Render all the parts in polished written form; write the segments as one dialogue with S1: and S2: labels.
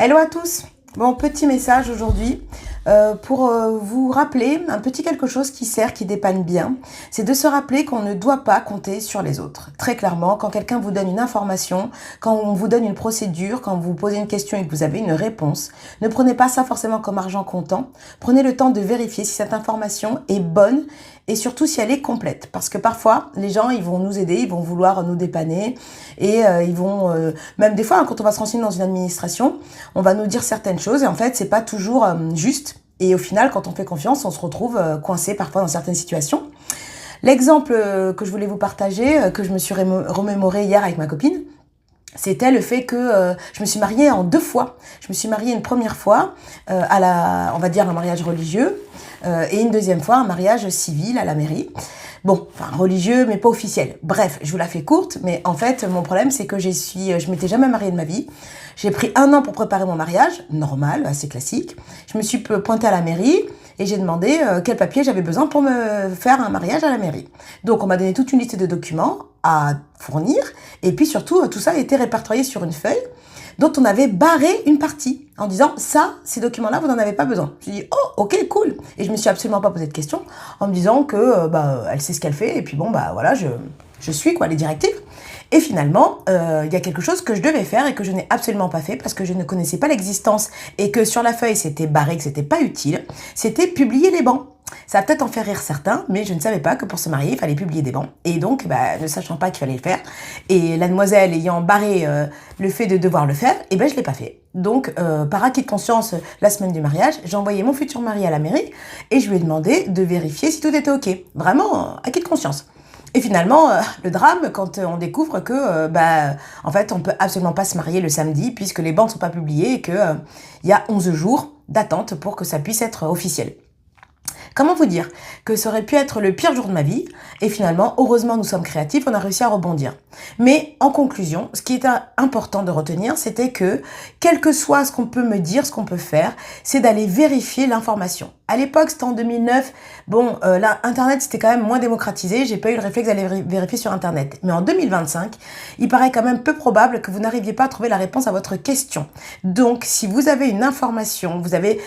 S1: Hello à tous. Bon, petit message aujourd'hui pour vous rappeler un petit quelque chose qui sert, qui dépanne bien. C'est de se rappeler qu'on ne doit pas compter sur les autres. Très clairement, quand quelqu'un vous donne une information, quand on vous donne une procédure, quand vous posez une question et que vous avez une réponse, ne prenez pas ça forcément comme argent comptant. Prenez le temps de vérifier si cette information est bonne et surtout si elle est complète. Parce que parfois, les gens, ils vont nous aider, ils vont vouloir nous dépanner et ils vont, même des fois, quand on va se renseigner dans une administration, on va nous dire certaines choses et en fait, c'est pas toujours juste. Et au final, quand on fait confiance, on se retrouve coincé parfois dans certaines situations. L'exemple que je voulais vous partager, que je me suis remémoré hier avec ma copine, c'était le fait que je me suis mariée en 2 fois. Je me suis mariée une première fois on va dire un mariage religieux et une deuxième fois un mariage civil à la mairie. Bon, enfin religieux mais pas officiel. Bref, je vous la fais courte, mais en fait mon problème c'est que je m'étais jamais mariée de ma vie. J'ai pris 1 an pour préparer mon mariage, normal, assez classique. Je me suis pointée à la mairie et j'ai demandé quel papier j'avais besoin pour me faire un mariage à la mairie. Donc on m'a donné toute une liste de documents à fournir et puis surtout tout ça a été répertorié sur une feuille dont on avait barré une partie en disant ça, ces documents-là, vous n'en avez pas besoin. Je dis oh ok cool et je me suis absolument pas posé de questions en me disant que elle sait ce qu'elle fait et puis bon voilà je suis quoi les directives. Et finalement, il y a quelque chose que je devais faire et que je n'ai absolument pas fait parce que je ne connaissais pas l'existence et que sur la feuille c'était barré, que c'était pas utile. C'était publier les bans. Ça va peut-être en faire rire certains, mais je ne savais pas que pour se marier, il fallait publier des bans. Et donc, ne sachant pas qu'il fallait le faire, et la demoiselle ayant barré le fait de devoir le faire, je ne l'ai pas fait. Donc, par acquis de conscience, la semaine du mariage, j'ai envoyé mon futur mari à la mairie et je lui ai demandé de vérifier si tout était OK. Vraiment, acquis de conscience. Et finalement, le drame, quand on découvre que, en fait, on peut absolument pas se marier le samedi puisque les bans ne sont pas publiés et qu'il y a 11 jours d'attente pour que ça puisse être officiel. Comment vous dire que ça aurait pu être le pire jour de ma vie et finalement, heureusement, nous sommes créatifs, on a réussi à rebondir. Mais en conclusion, ce qui est important de retenir, c'était que, quel que soit ce qu'on peut me dire, ce qu'on peut faire, c'est d'aller vérifier l'information. À l'époque, c'était en 2009. Bon, là, Internet, c'était quand même moins démocratisé. J'ai pas eu le réflexe d'aller vérifier sur Internet. Mais en 2025, il paraît quand même peu probable que vous n'arriviez pas à trouver la réponse à votre question. Donc, si vous avez une information, vous avez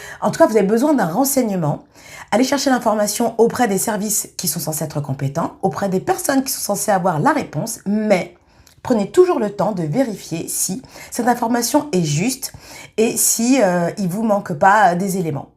S1: besoin d'un renseignement, allez chercher l'information auprès des services qui sont censés être compétents, auprès des personnes qui sont censées avoir la réponse, mais prenez toujours le temps de vérifier si cette information est juste et si il vous manque pas des éléments.